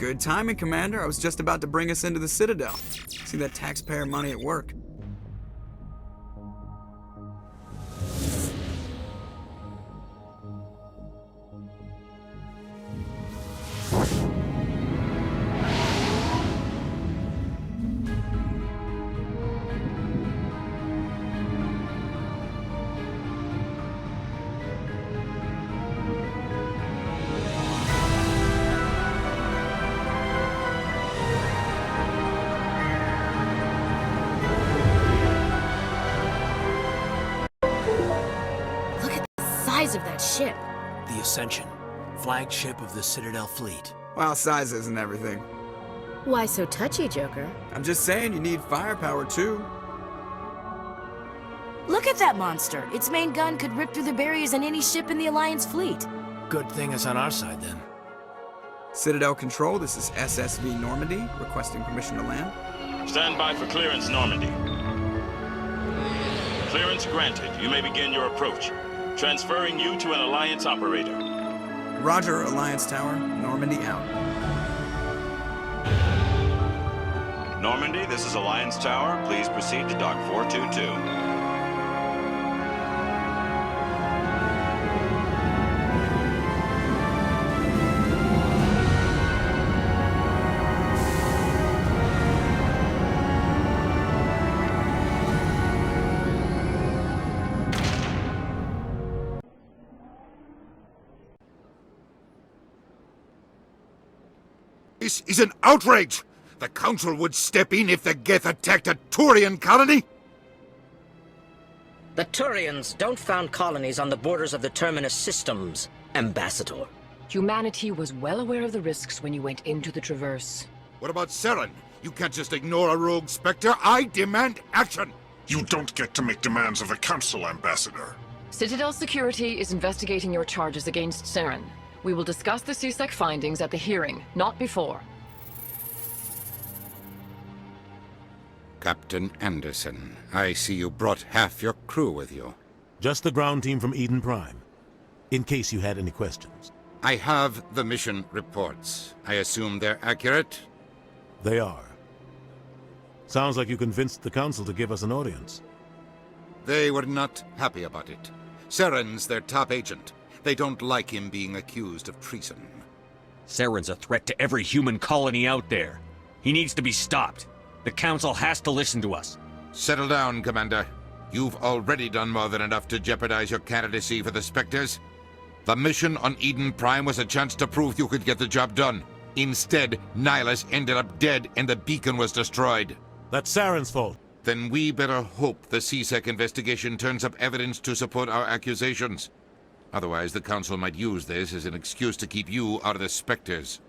Good timing, Commander. I was just about to bring us into the Citadel. See that taxpayer money at work. Of that ship. The Ascension, flagship of the Citadel fleet. Well, size isn't everything. Why so touchy, Joker? I'm just saying you need firepower too. Look at that monster. Its main gun could rip through the barriers in any ship in the Alliance fleet. Good thing it's on our side then. Citadel Control, this is SSV Normandy, requesting permission to land. Stand by for clearance, Normandy. Clearance granted. You may begin your approach. Transferring you to an Alliance operator. Roger, Alliance Tower. Normandy out. Normandy, this is Alliance Tower. Please proceed to Dock 422. This is an outrage! The Council would step in if the Geth attacked a Turian colony? The Turians don't found colonies on the borders of the Terminus systems, Ambassador. Humanity was well aware of the risks when you went into the Traverse. What about Saren? You can't just ignore a rogue Spectre. I demand action! You don't get to make demands of the Council, Ambassador. Citadel Security is investigating your charges against Saren. We will discuss the CSEC findings at the hearing, not before. Captain Anderson, I see you brought half your crew with you. Just the ground team from Eden Prime, in case you had any questions. I have the mission reports. I assume they're accurate? They are. Sounds like you convinced the Council to give us an audience. They were not happy about it. Saren's their top agent. They don't like him being accused of treason. Saren's a threat to every human colony out there. He needs to be stopped. The Council has to listen to us. Settle down, Commander. You've already done more than enough to jeopardize your candidacy for the Spectres. The mission on Eden Prime was a chance to prove you could get the job done. Instead, Nihilus ended up dead and the beacon was destroyed. That's Saren's fault. Then we better hope the CSEC investigation turns up evidence to support our accusations. Otherwise, the Council might use this as an excuse to keep you out of the Spectres.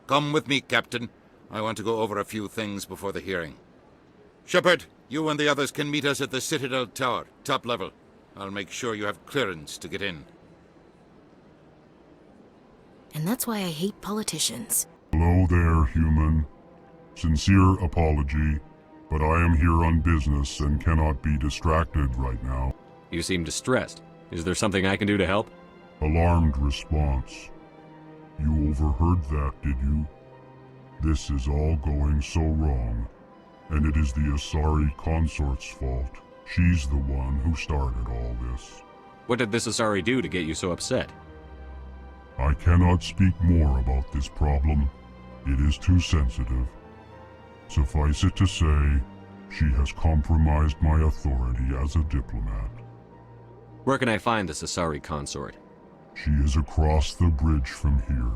Come with me, Captain. I want to go over a few things before the hearing. Shepard, you and the others can meet us at the Citadel Tower, top level. I'll make sure you have clearance to get in. And that's why I hate politicians. Hello there, human. Sincere apology, but I am here on business and cannot be distracted right now. You seem distressed. Is there something I can do to help? Alarmed response. You overheard that, did you? This is all going so wrong, and it is the Asari consort's fault. She's the one who started all this. What did this Asari do to get you so upset? I cannot speak more about this problem. It is too sensitive. Suffice it to say, she has compromised my authority as a diplomat. Where can I find this Asari consort? She is across the bridge from here.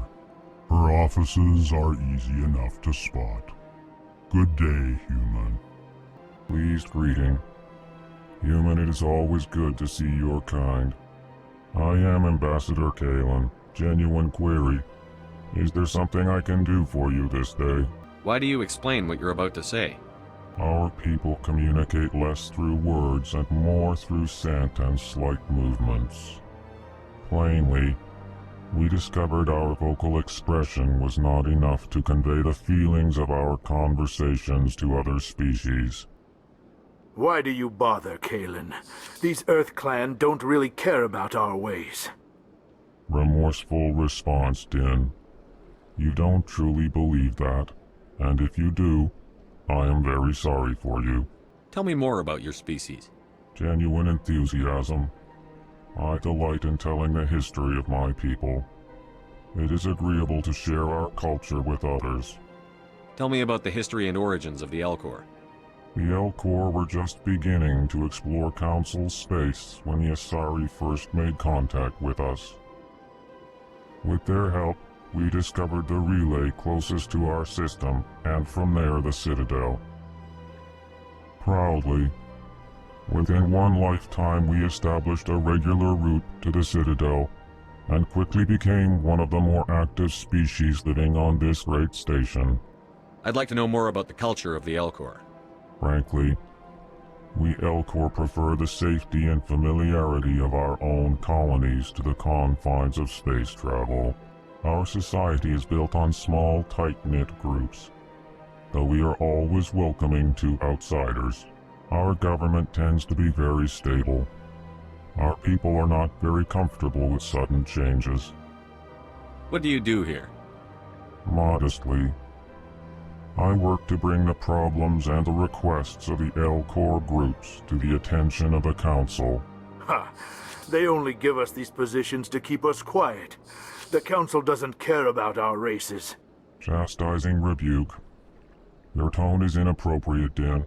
Her offices are easy enough to spot. Good day, human. Pleased greeting. Human, it is always good to see your kind. I am Ambassador Kalen. Genuine query. Is there something I can do for you this day? Why do you explain what you're about to say? Our people communicate less through words and more through scent and slight movements. Plainly, we discovered our vocal expression was not enough to convey the feelings of our conversations to other species. Why do you bother, Kalen? These Earth Clan don't really care about our ways. Remorseful response, Din. You don't truly believe that, and if you do, I am very sorry for you. Tell me more about your species. Genuine enthusiasm. I delight in telling the history of my people. It is agreeable to share our culture with others. Tell me about the history and origins of the Elcor. The Elcor were just beginning to explore Council space when the Asari first made contact with us. With their help, we discovered the relay closest to our system, and from there the Citadel. Proudly, within one lifetime we established a regular route to the Citadel, and quickly became one of the more active species living on this great station. I'd like to know more about the culture of the Elcor. Frankly, we Elcor prefer the safety and familiarity of our own colonies to the confines of space travel. Our society is built on small, tight-knit groups, though we are always welcoming to outsiders. Our government tends to be very stable. Our people are not very comfortable with sudden changes. What do you do here? Modestly, I work to bring the problems and the requests of the Elcor groups to the attention of the Council. Ha! They only give us these positions to keep us quiet. The Council doesn't care about our races. Chastising rebuke. Your tone is inappropriate, Din.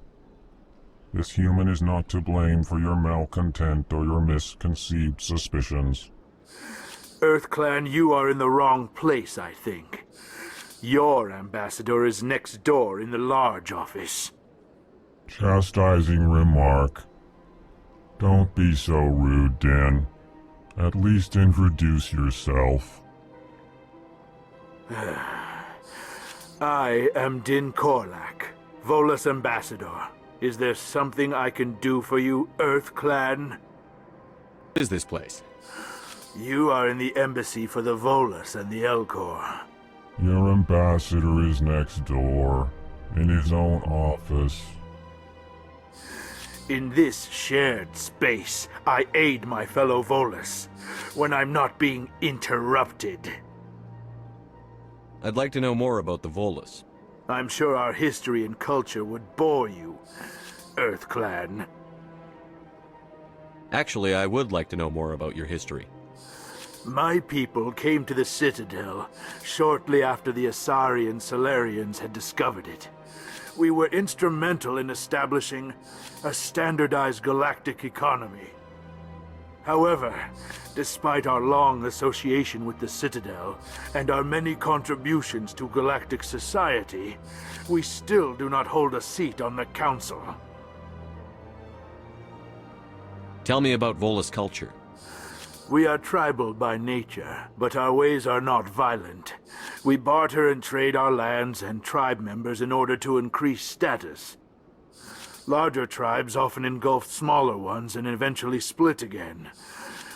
This human is not to blame for your malcontent or your misconceived suspicions. EarthClan, you are in the wrong place, I think. Your ambassador is next door in the large office. Chastising remark. Don't be so rude, Din. At least introduce yourself. I am Din Korlak, Volus ambassador. Is there something I can do for you, EarthClan? What is this place? You are in the embassy for the Volus and the Elcor. Your ambassador is next door, in his own office. In this shared space, I aid my fellow Volus, when I'm not being interrupted. I'd like to know more about the Volus. I'm sure our history and culture would bore you, EarthClan. Actually, I would like to know more about your history. My people came to the Citadel shortly after the Asari and Salarians had discovered it. We were instrumental in establishing a standardized galactic economy. However, despite our long association with the Citadel and our many contributions to galactic society, we still do not hold a seat on the Council. Tell me about Volus culture. We are tribal by nature, but our ways are not violent. We barter and trade our lands and tribe members in order to increase status. Larger tribes often engulf smaller ones and eventually split again.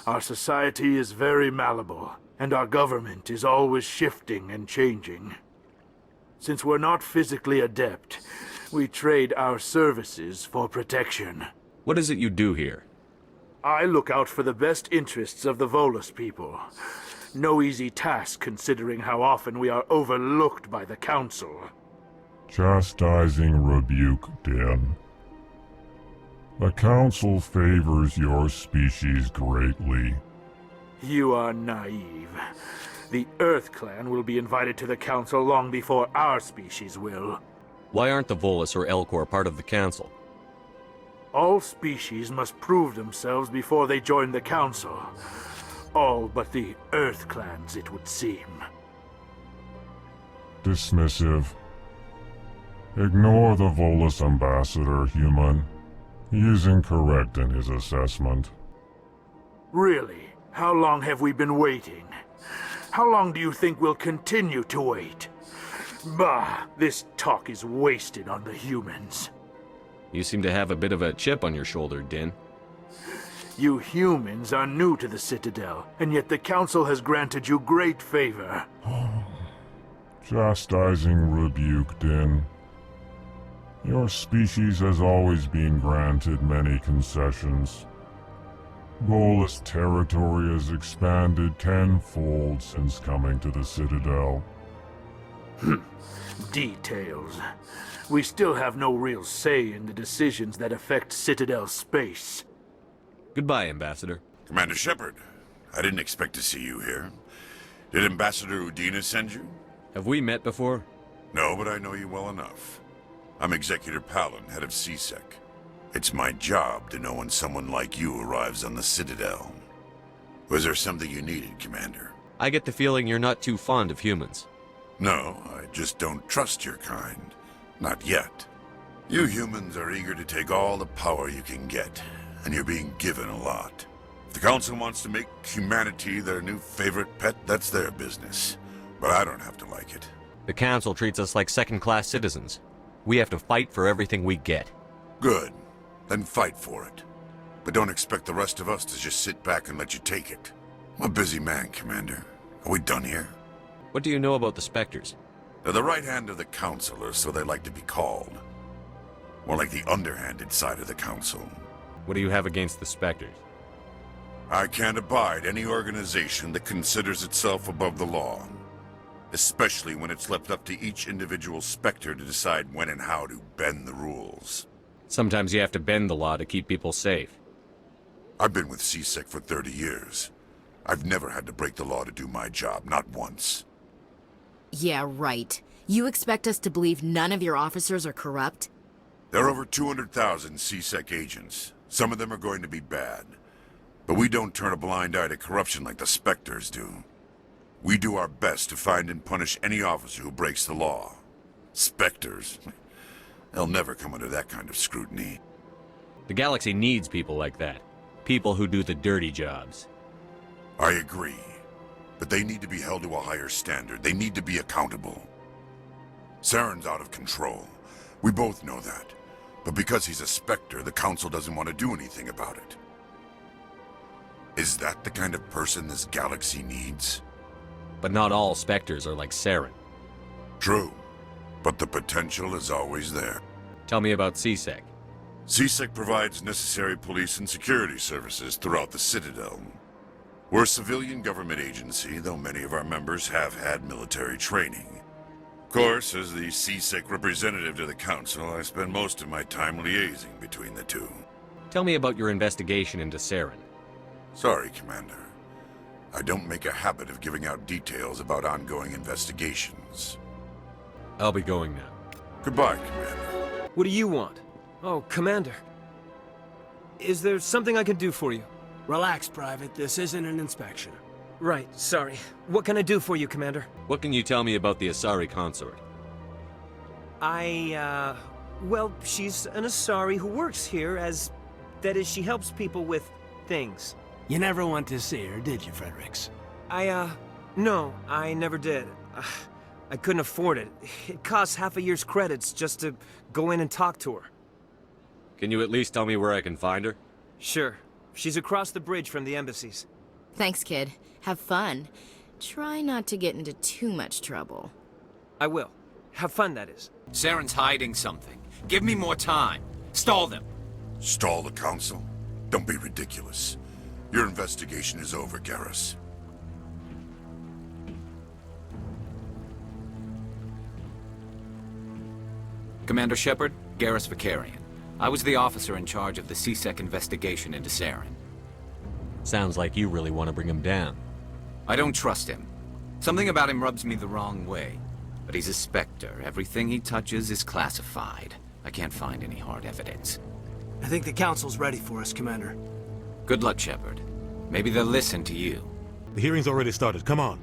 Our society is very malleable, and our government is always shifting and changing. Since we're not physically adept, we trade our services for protection. What is it you do here? I look out for the best interests of the Volus people. No easy task considering how often we are overlooked by the Council. Chastising rebuke, Din. The Council favors your species greatly. You are naive. The EarthClan will be invited to the Council long before our species will. Why aren't the Volus or Elcor part of the Council? All species must prove themselves before they join the Council. All but the EarthClans, it would seem. Dismissive. Ignore the Volus ambassador, human. He is incorrect in his assessment. Really? How long have we been waiting? How long do you think we'll continue to wait? Bah, this talk is wasted on the humans. You seem to have a bit of a chip on your shoulder, Din. You humans are new to the Citadel, and yet the Council has granted you great favor. Chastising rebuke, Din. Your species has always been granted many concessions. Volus territory has expanded tenfold since coming to the Citadel. Details. We still have no real say in the decisions that affect Citadel space. Goodbye, Ambassador. Commander Shepard, I didn't expect to see you here. Did Ambassador Udina send you? Have we met before? No, but I know you well enough. I'm Executor Palin, head of CSEC. It's my job to know when someone like you arrives on the Citadel. Was there something you needed, Commander? I get the feeling you're not too fond of humans. No, I just don't trust your kind. Not yet. You humans are eager to take all the power you can get, and you're being given a lot. If the Council wants to make humanity their new favorite pet, that's their business. But I don't have to like it. The Council treats us like second-class citizens. We have to fight for everything we get. Good. Then fight for it. But don't expect the rest of us to just sit back and let you take it. I'm a busy man, Commander. Are we done here? What do you know about the Spectres? They're the right hand of the Council, or so they like to be called. More like the underhanded side of the Council. What do you have against the Spectres? I can't abide any organization that considers itself above the law. Especially when it's left up to each individual Spectre to decide when and how to bend the rules. Sometimes you have to bend the law to keep people safe. I've been with CSEC for 30 years. I've never had to break the law to do my job, not once. Yeah, right. You expect us to believe none of your officers are corrupt? There are over 200,000 CSEC agents. Some of them are going to be bad. But we don't turn a blind eye to corruption like the Spectres do. We do our best to find and punish any officer who breaks the law. Spectres? They'll never come under that kind of scrutiny. The galaxy needs people like that. People who do the dirty jobs. I agree. But they need to be held to a higher standard. They need to be accountable. Saren's out of control. We both know that. But because he's a Spectre, the Council doesn't want to do anything about it. Is that the kind of person this galaxy needs? But not all Spectres are like Saren. True. But the potential is always there. Tell me about CSEC. CSEC provides necessary police and security services throughout the Citadel. We're a civilian government agency, though many of our members have had military training. Of course, as the CSEC representative to the Council, I spend most of my time liaising between the two. Tell me about your investigation into Saren. Sorry, Commander. I don't make a habit of giving out details about ongoing investigations. I'll be going now. Goodbye, Commander. What do you want? Oh, Commander. Is there something I can do for you? Relax, Private. This isn't an inspection. Right, sorry. What can I do for you, Commander? What can you tell me about the Asari consort? Well, she's an Asari who works here as... That is, she helps people with things. You never went to see her, did you, Fredericks? No, I never did. I couldn't afford it. It costs half a year's credits just to go in and talk to her. Can you at least tell me where I can find her? Sure. She's across the bridge from the embassies. Thanks, kid. Have fun. Try not to get into too much trouble. I will. Have fun, that is. Saren's hiding something. Give me more time. Stall them. Stall the Council? Don't be ridiculous. Your investigation is over, Garrus. Commander Shepard, Garrus Vicarian. I was the officer in charge of the CSEC investigation into Saren. Sounds like you really want to bring him down. I don't trust him. Something about him rubs me the wrong way. But he's a Spectre. Everything he touches is classified. I can't find any hard evidence. I think the Council's ready for us, Commander. Good luck, Shepard. Maybe they'll listen to you. The hearing's already started. Come on.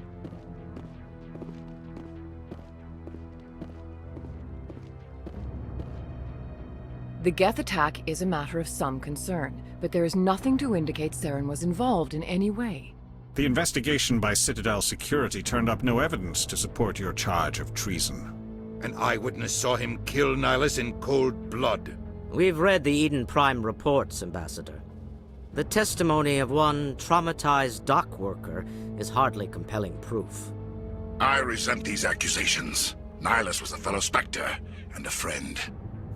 The Geth attack is a matter of some concern, but there is nothing to indicate Saren was involved in any way. The investigation by Citadel Security turned up no evidence to support your charge of treason. An eyewitness saw him kill Nihilus in cold blood. We've read the Eden Prime reports, Ambassador. The testimony of one traumatized dock worker is hardly compelling proof. I resent these accusations. Nihilus was a fellow Spectre and a friend.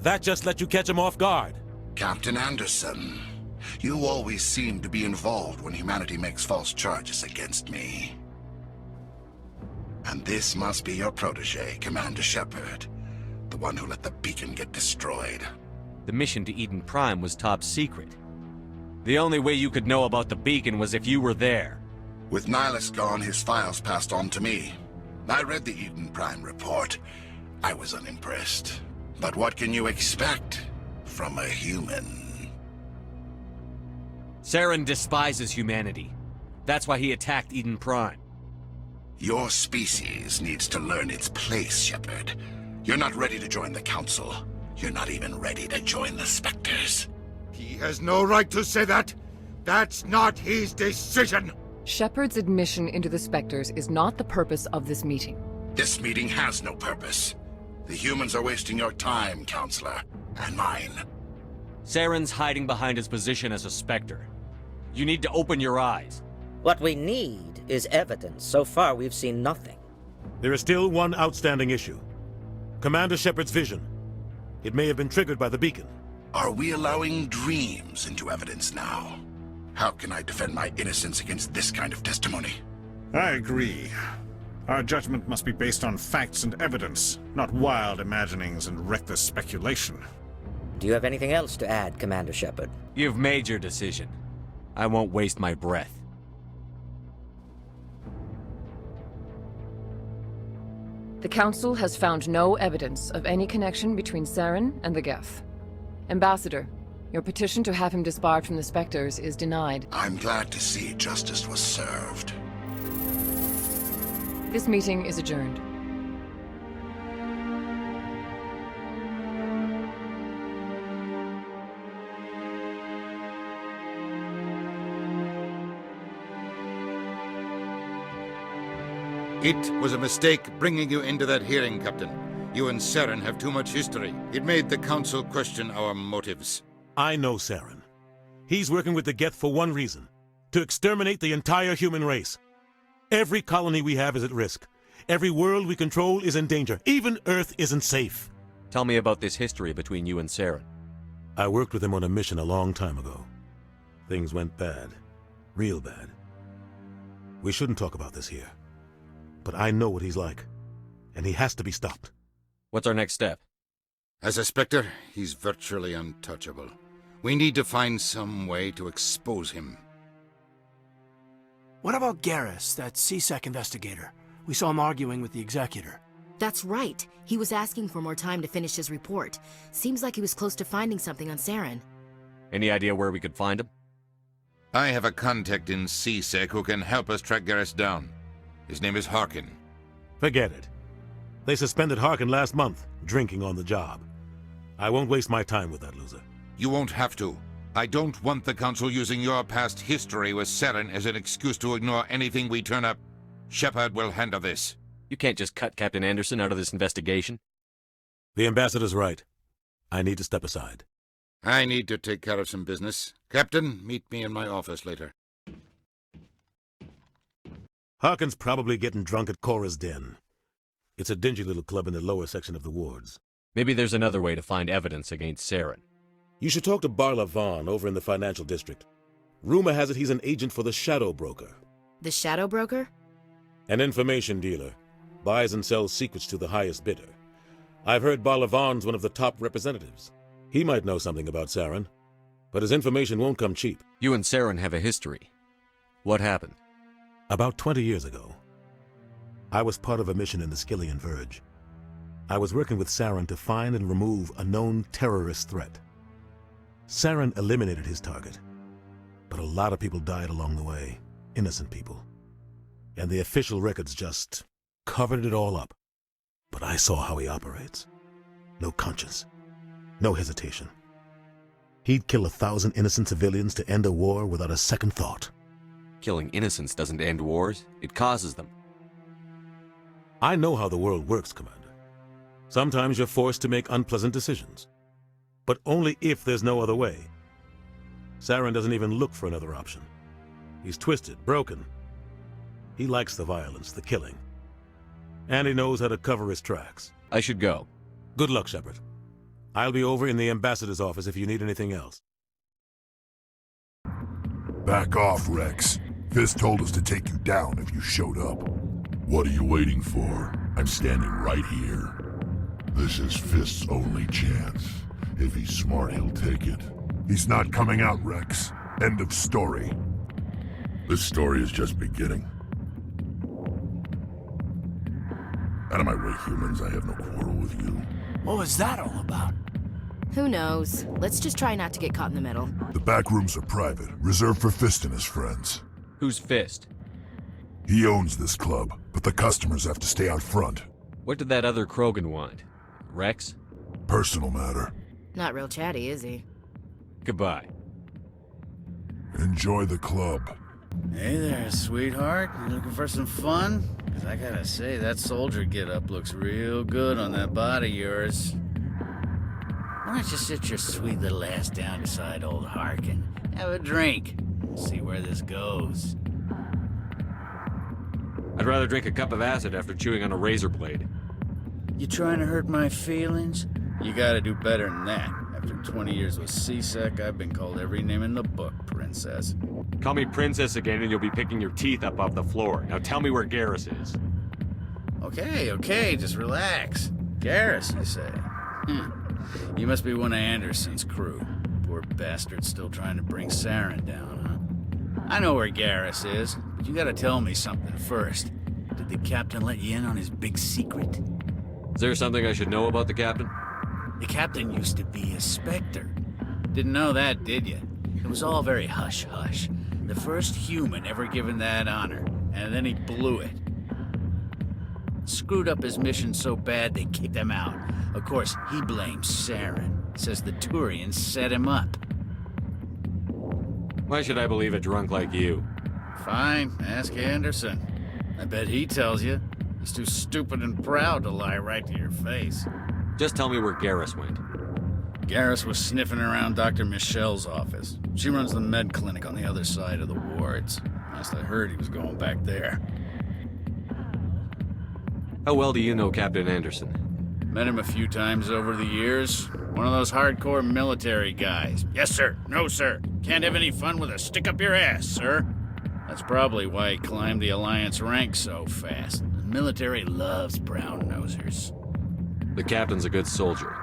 That just let you catch him off guard. Captain Anderson, you always seem to be involved when humanity makes false charges against me. And this must be your protege, Commander Shepard. The one who let the beacon get destroyed. The mission to Eden Prime was top secret. The only way you could know about the beacon was if you were there. With Nihilus gone, his files passed on to me. I read the Eden Prime report. I was unimpressed. But what can you expect from a human? Saren despises humanity. That's why he attacked Eden Prime. Your species needs to learn its place, Shepard. You're not ready to join the Council. You're not even ready to join the Spectres. He has no right to say that. That's not his decision. Shepard's admission into the Spectres is not the purpose of this meeting. This meeting has no purpose. The humans are wasting your time, Counselor, and mine. Saren's hiding behind his position as a Spectre. You need to open your eyes. What we need is evidence. So far, we've seen nothing. There is still one outstanding issue. Commander Shepard's vision. It may have been triggered by the beacon. Are we allowing dreams into evidence now? How can I defend my innocence against this kind of testimony? I agree. Our judgment must be based on facts and evidence, not wild imaginings and reckless speculation. Do you have anything else to add, Commander Shepard? You've made your decision. I won't waste my breath. The Council has found no evidence of any connection between Saren and the Geth. Ambassador, your petition to have him disbarred from the Spectres is denied. I'm glad to see justice was served. This meeting is adjourned. It was a mistake bringing you into that hearing, Captain. You and Saren have too much history. It made the Council question our motives. I know Saren. He's working with the Geth for one reason. To exterminate the entire human race. Every colony we have is at risk. Every world we control is in danger. Even Earth isn't safe. Tell me about this history between you and Saren. I worked with him on a mission a long time ago. Things went bad. Real bad. We shouldn't talk about this here. But I know what he's like. And he has to be stopped. What's our next step? As a Spectre, he's virtually untouchable. We need to find some way to expose him. What about Garrus, that CSEC investigator? We saw him arguing with the Executor. That's right. He was asking for more time to finish his report. Seems like he was close to finding something on Saren. Any idea where we could find him? I have a contact in CSEC who can help us track Garrus down. His name is Harkin. Forget it. They suspended Harkin last month, drinking on the job. I won't waste my time with that loser. You won't have to. I don't want the Council using your past history with Saren as an excuse to ignore anything we turn up. Shepard will handle this. You can't just cut Captain Anderson out of this investigation. The Ambassador's right. I need to step aside. I need to take care of some business. Captain, meet me in my office later. Harkin's probably getting drunk at Cora's Den. It's a dingy little club in the lower section of the wards. Maybe there's another way to find evidence against Saren. You should talk to Barla Vaughn over in the financial district. Rumor has it he's an agent for the Shadow Broker. The Shadow Broker? An information dealer. Buys and sells secrets to the highest bidder. I've heard Barla Vaughn's one of the top representatives. He might know something about Saren, but his information won't come cheap. You and Saren have a history. What happened? About 20 years ago, I was part of a mission in the Skillian Verge. I was working with Saren to find and remove a known terrorist threat. Saren eliminated his target, but a lot of people died along the way, innocent people. And the official records just covered it all up. But I saw how he operates. No conscience, no hesitation. He'd kill 1,000 innocent civilians to end a war without a second thought. Killing innocents doesn't end wars, it causes them. I know how the world works, Commander. Sometimes you're forced to make unpleasant decisions. But only if there's no other way. Saren doesn't even look for another option. He's twisted, broken. He likes the violence, the killing. And he knows how to cover his tracks. I should go. Good luck, Shepard. I'll be over in the Ambassador's office if you need anything else. Back off, Rex. Fisk told us to take you down if you showed up. What are you waiting for? I'm standing right here. This is Fist's only chance. If he's smart, he'll take it. He's not coming out, Rex. End of story. This story is just beginning. Out of my way, humans. I have no quarrel with you. What was that all about? Who knows? Let's just try not to get caught in the middle. The back rooms are private, reserved for Fist and his friends. Who's Fist? He owns this club, but the customers have to stay out front. What did that other Krogan want? Rex? Personal matter. Not real chatty, is he? Goodbye. Enjoy the club. Hey there, sweetheart. You looking for some fun? Because I gotta say, that soldier get-up looks real good on that body of yours. Why don't you sit your sweet little ass down beside old Harkin? Have a drink. See where this goes. I'd rather drink a cup of acid after chewing on a razor blade. You trying to hurt my feelings? You gotta do better than that. After 20 years with C-Sec, I've been called every name in the book, Princess. Call me Princess again and you'll be picking your teeth up off the floor. Now tell me where Garrus is. Okay, just relax. Garrus, you say? You must be one of Anderson's crew. Poor bastard still trying to bring Saren down, huh? I know where Garrus is, but you gotta tell me something first. Did the captain let you in on his big secret? Is there something I should know about the captain? The captain used to be a Spectre. Didn't know that, did you? It was all very hush-hush. The first human ever given that honor, and then he blew it. Screwed up his mission so bad they kicked him out. Of course, he blames Saren. Says the Turians set him up. Why should I believe a drunk like you? Fine, ask Anderson. I bet he tells you. He's too stupid and proud to lie right to your face. Just tell me where Garrus went. Garrus was sniffing around Dr. Michelle's office. She runs the med clinic on the other side of the wards. Last I heard, he was going back there. How well do you know Captain Anderson? Met him a few times over the years. One of those hardcore military guys. Yes, sir. No, sir. Can't have any fun with a stick up your ass, sir. That's probably why he climbed the Alliance ranks so fast. The military loves brown-nosers. The captain's a good soldier.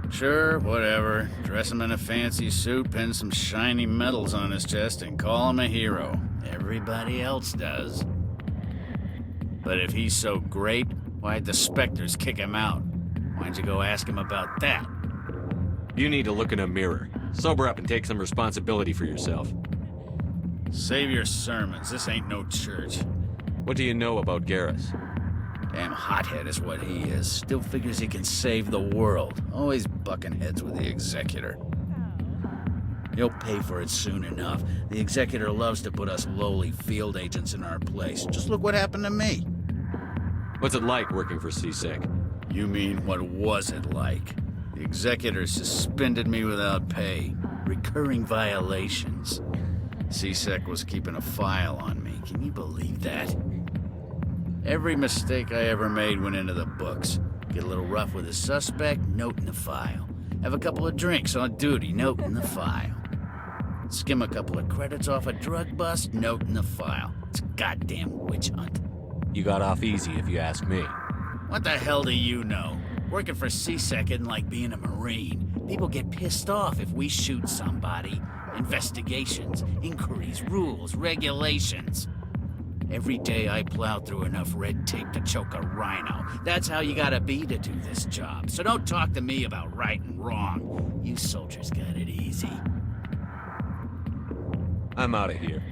Sure, whatever. Dress him in a fancy suit, pin some shiny medals on his chest, and call him a hero. Everybody else does. But if he's so great, why'd the Spectres kick him out? Why'd you go ask him about that? You need to look in a mirror. Sober up and take some responsibility for yourself. Save your sermons. This ain't no church. What do you know about Garrus? Damn hothead is what he is. Still figures he can save the world. Always bucking heads with the Executor. He'll pay for it soon enough. The Executor loves to put us lowly field agents in our place. Just look what happened to me. What's it like working for C-Sec? You mean, what was it like? The Executor suspended me without pay. Recurring violations. C-Sec was keeping a file on me. Can you believe that? Every mistake I ever made went into the books. Get a little rough with a suspect, note in the file. Have a couple of drinks on duty, note in the file. Skim a couple of credits off a drug bust, note in the file. It's a goddamn witch hunt. You got off easy, if you ask me. What the hell do you know? Working for C-Sec isn't like being a Marine. People get pissed off if we shoot somebody. Investigations, inquiries, rules, regulations. Every day I plow through enough red tape to choke a rhino. That's how you gotta be to do this job. So don't talk to me about right and wrong. You soldiers got it easy. I'm out of here.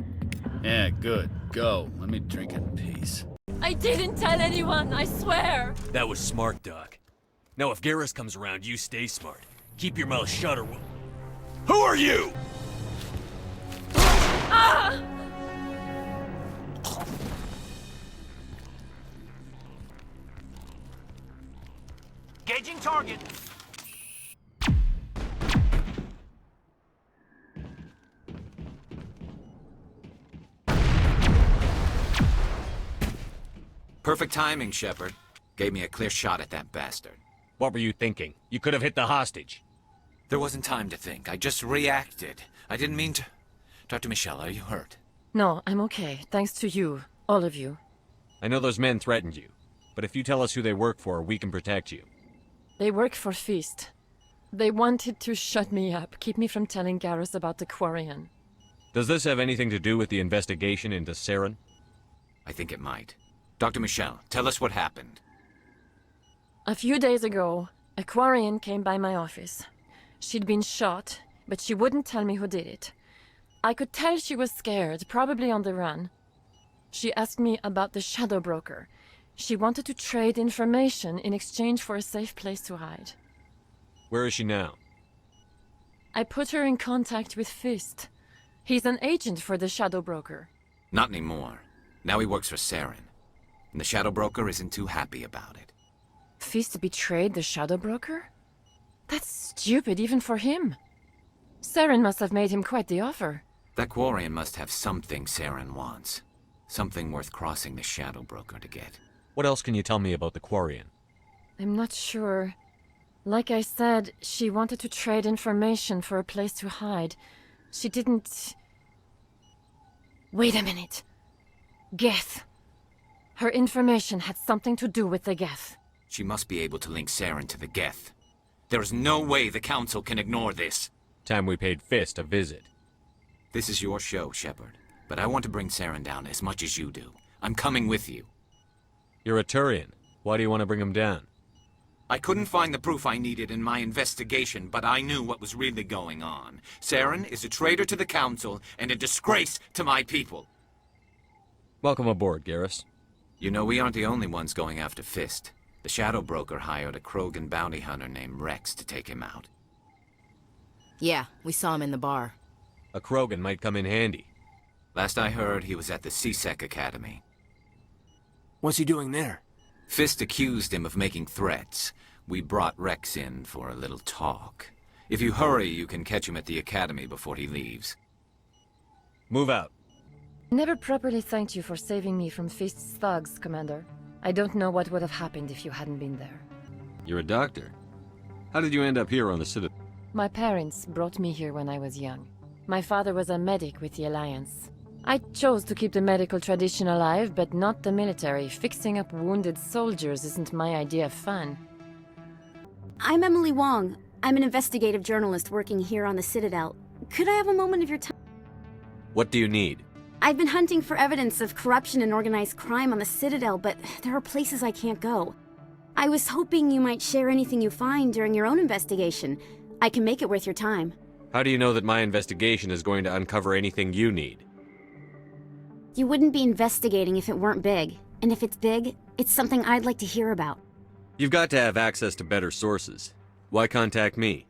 Yeah, good. Go. Let me drink in peace. I didn't tell anyone, I swear! That was smart, Doc. Now if Garrus comes around, you stay smart. Keep your mouth shut or we'll... Who are you?! Ah! Engaging target. Perfect timing, Shepard. Gave me a clear shot at that bastard. What were you thinking? You could have hit the hostage. There wasn't time to think. I just reacted. I didn't mean to... Dr. Michelle, are you hurt? No, I'm okay. Thanks to you. All of you. I know those men threatened you, but if you tell us who they work for, we can protect you. They work for Feast. They wanted to shut me up, keep me from telling Garrus about the Quarian. Does this have anything to do with the investigation into Saren? I think it might. Dr. Michelle, tell us what happened. A few days ago, a Quarian came by my office. She'd been shot, but she wouldn't tell me who did it. I could tell she was scared, probably on the run. She asked me about the Shadow Broker. She wanted to trade information in exchange for a safe place to hide. Where is she now? I put her in contact with Fist. He's an agent for the Shadow Broker. Not anymore. Now he works for Saren. And the Shadow Broker isn't too happy about it. Fist betrayed the Shadow Broker? That's stupid even for him. Saren must have made him quite the offer. That Quarian must have something Saren wants. Something worth crossing the Shadow Broker to get. What else can you tell me about the Quarian? I'm not sure. Like I said, she wanted to trade information for a place to hide. She didn't... Wait a minute. Geth. Her information had something to do with the Geth. She must be able to link Saren to the Geth. There is no way the Council can ignore this. Time we paid Fist a visit. This is your show, Shepard. But I want to bring Saren down as much as you do. I'm coming with you. You're a Turian. Why do you want to bring him down? I couldn't find the proof I needed in my investigation, but I knew what was really going on. Saren is a traitor to the Council and a disgrace to my people. Welcome aboard, Garrus. You know, we aren't the only ones going after Fist. The Shadow Broker hired a Krogan bounty hunter named Rex to take him out. Yeah, we saw him in the bar. A Krogan might come in handy. Last I heard, he was at the CSEC Academy. What's he doing there? Fist accused him of making threats. We brought Rex in for a little talk. If you hurry, you can catch him at the Academy before he leaves. Move out. Never properly thanked you for saving me from Fist's thugs, Commander. I don't know what would have happened if you hadn't been there. You're a doctor. How did you end up here on the Citadel? My parents brought me here when I was young. My father was a medic with the Alliance. I chose to keep the medical tradition alive, but not the military. Fixing up wounded soldiers isn't my idea of fun. I'm Emily Wong. I'm an investigative journalist working here on the Citadel. Could I have a moment of your time? What do you need? I've been hunting for evidence of corruption and organized crime on the Citadel, but there are places I can't go. I was hoping you might share anything you find during your own investigation. I can make it worth your time. How do you know that my investigation is going to uncover anything you need? You wouldn't be investigating if it weren't big. And if it's big, it's something I'd like to hear about. You've got to have access to better sources. Why contact me?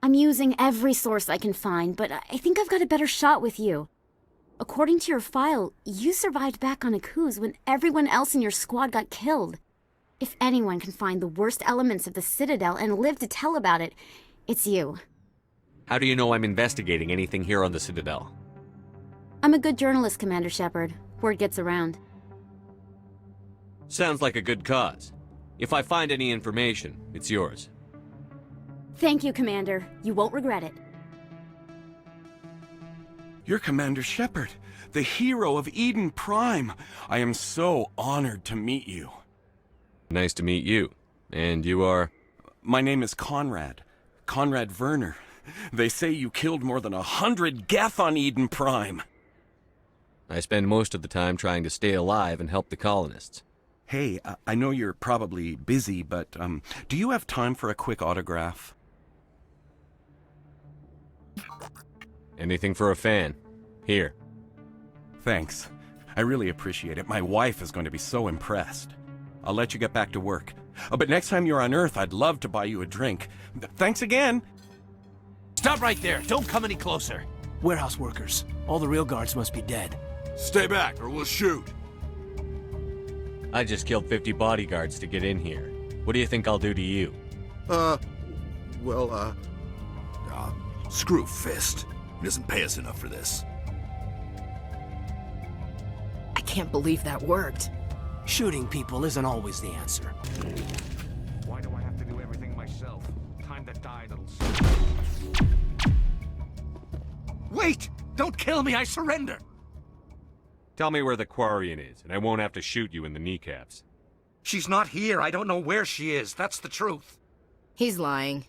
I'm using every source I can find, but I think I've got a better shot with you. According to your file, you survived back on Akuz when everyone else in your squad got killed. If anyone can find the worst elements of the Citadel and live to tell about it, it's you. How do you know I'm investigating anything here on the Citadel? I'm a good journalist, Commander Shepard. Word gets around. Sounds like a good cause. If I find any information, it's yours. Thank you, Commander. You won't regret it. You're Commander Shepard, the hero of Eden Prime. I am so honored to meet you. Nice to meet you. And you are? My name is Conrad. Conrad Werner. They say you killed more than 100 Geth on Eden Prime. I spend most of the time trying to stay alive and help the colonists. Hey, I know you're probably busy, but do you have time for a quick autograph? Anything for a fan. Here. Thanks. I really appreciate it. My wife is going to be so impressed. I'll let you get back to work. But next time you're on Earth, I'd love to buy you a drink. Thanks again! Stop right there! Don't come any closer! Warehouse workers. All the real guards must be dead. Stay back, or we'll shoot! I just killed 50 bodyguards to get in here. What do you think I'll do to you? Screw Fist. He doesn't pay us enough for this. I can't believe that worked. Shooting people isn't always the answer. Why do I have to do everything myself? Time to die, little... Wait! Don't kill me, I surrender! Tell me where the Quarian is, and I won't have to shoot you in the kneecaps. She's not here. I don't know where she is. That's the truth. He's lying.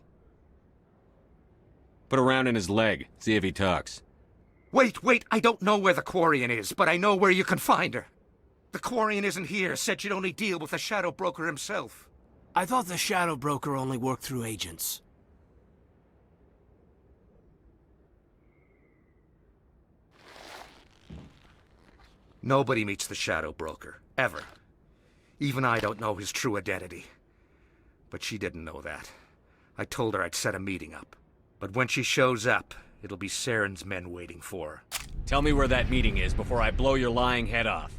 Put a round in his leg, see if he talks. Wait, I don't know where the Quarian is, but I know where you can find her. The Quarian isn't here, said she'd only deal with the Shadow Broker himself. I thought the Shadow Broker only worked through agents. Nobody meets the Shadow Broker, ever. Even I don't know his true identity. But she didn't know that. I told her I'd set a meeting up. But when she shows up, it'll be Saren's men waiting for her. Tell me where that meeting is before I blow your lying head off.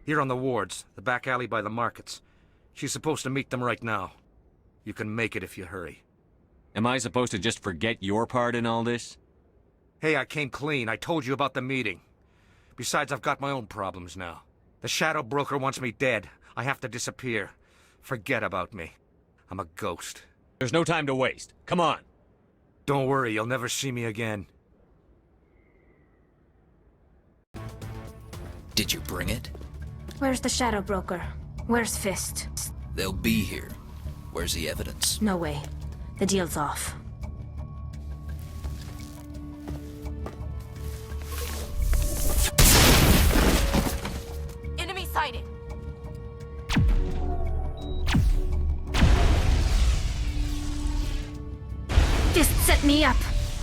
Here on the wards, the back alley by the markets. She's supposed to meet them right now. You can make it if you hurry. Am I supposed to just forget your part in all this? Hey, I came clean. I told you about the meeting. Besides, I've got my own problems now. The Shadow Broker wants me dead. I have to disappear. Forget about me. I'm a ghost. There's no time to waste. Come on. Don't worry, you'll never see me again. Did you bring it? Where's the Shadow Broker? Where's Fist? They'll be here. Where's the evidence? No way. The deal's off. Enemy sighted. Fist set me up.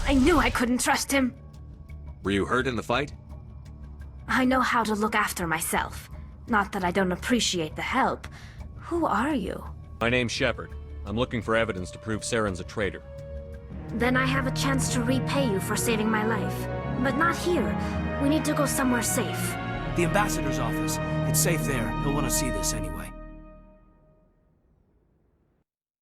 I knew I couldn't trust him. Were you hurt in the fight? I know how to look after myself. Not that I don't appreciate the help. Who are you? My name's Shepard. I'm looking for evidence to prove Saren's a traitor. Then I have a chance to repay you for saving my life. But not here. We need to go somewhere safe. The ambassador's office. It's safe there. He'll want to see this anyway.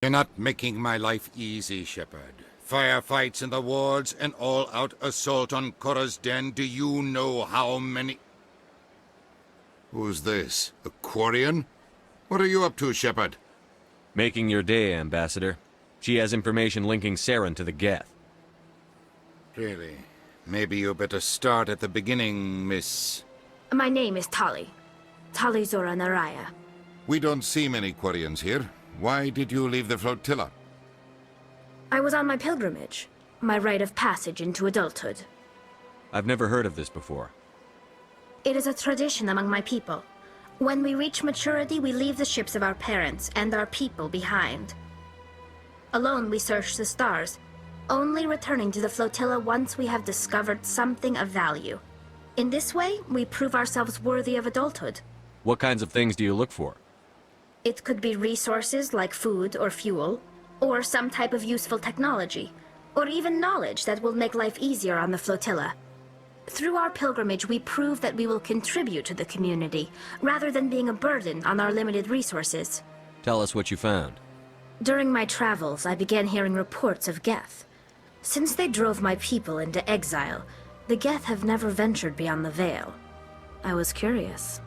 You're not making my life easy, Shepard. Firefights in the wards, an all-out assault on Korra's den. Do you know how many... Who's this? A Quarian? What are you up to, Shepard? Making your day, Ambassador. She has information linking Saren to the Geth. Really? Maybe you better start at the beginning, Miss... My name is Tali. Tali Zora Naraya. We don't see many Quarians here. Why did you leave the flotilla? I was on my pilgrimage. My rite of passage into adulthood. I've never heard of this before. It is a tradition among my people. When we reach maturity, we leave the ships of our parents and our people behind. Alone, we search the stars, only returning to the flotilla once we have discovered something of value. In this way, we prove ourselves worthy of adulthood. What kinds of things do you look for? It could be resources like food or fuel, or some type of useful technology, or even knowledge that will make life easier on the flotilla. Through our pilgrimage, we prove that we will contribute to the community, rather than being a burden on our limited resources. Tell us what you found. During my travels, I began hearing reports of Geth. Since they drove my people into exile, the Geth have never ventured beyond the Veil. I was curious.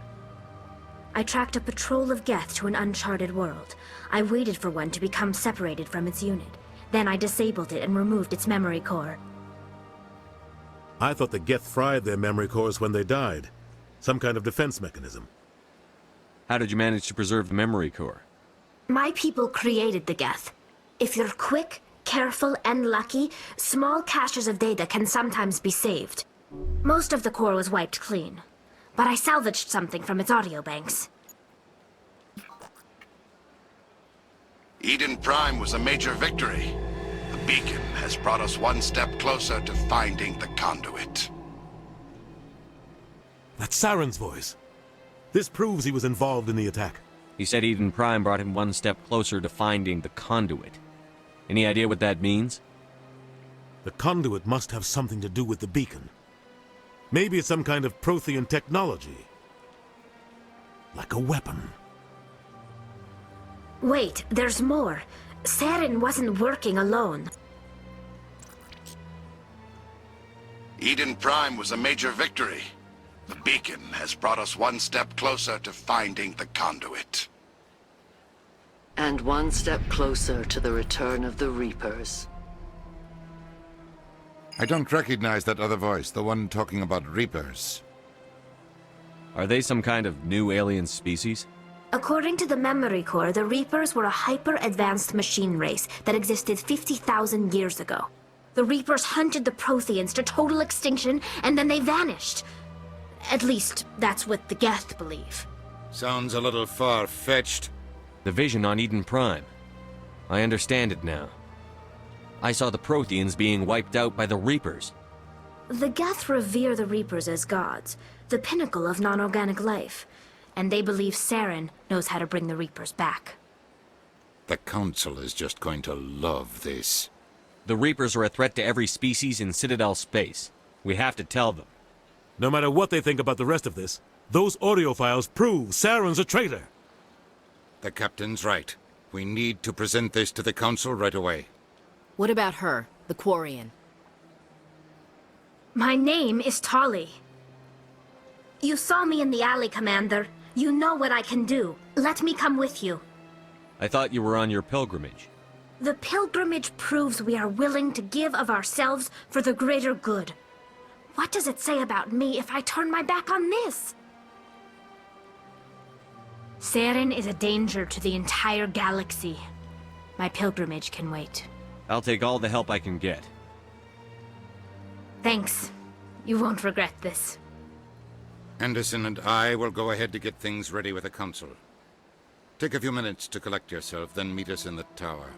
I tracked a patrol of Geth to an uncharted world. I waited for one to become separated from its unit. Then I disabled it and removed its memory core. I thought the Geth fried their memory cores when they died. Some kind of defense mechanism. How did you manage to preserve the memory core? My people created the Geth. If you're quick, careful, and lucky, small caches of data can sometimes be saved. Most of the core was wiped clean, but I salvaged something from its audio banks. Eden Prime was a major victory. The beacon has brought us one step closer to finding the conduit. That's Saren's voice. This proves he was involved in the attack. He said Eden Prime brought him one step closer to finding the conduit. Any idea what that means? The conduit must have something to do with the beacon. Maybe it's some kind of Prothean technology. Like a weapon. Wait, there's more. Saren wasn't working alone. Eden Prime was a major victory. The beacon has brought us one step closer to finding the conduit. And one step closer to the return of the Reapers. I don't recognize that other voice, the one talking about Reapers. Are they some kind of new alien species? According to the Memory Core, the Reapers were a hyper-advanced machine race that existed 50,000 years ago. The Reapers hunted the Protheans to total extinction, and then they vanished. At least, that's what the Geth believe. Sounds a little far-fetched. The vision on Eden Prime. I understand it now. I saw the Protheans being wiped out by the Reapers. The Geth revere the Reapers as gods, the pinnacle of non-organic life. And they believe Saren knows how to bring the Reapers back. The Council is just going to love this. The Reapers are a threat to every species in Citadel space. We have to tell them. No matter what they think about the rest of this, those audio files prove Saren's a traitor. The Captain's right. We need to present this to the Council right away. What about her, the Quarian? My name is Tali. You saw me in the alley, Commander. You know what I can do. Let me come with you. I thought you were on your pilgrimage. The pilgrimage proves we are willing to give of ourselves for the greater good. What does it say about me if I turn my back on this? Saren is a danger to the entire galaxy. My pilgrimage can wait. I'll take all the help I can get. Thanks. You won't regret this. Anderson and I will go ahead to get things ready with the Council. Take a few minutes to collect yourself, then meet us in the tower.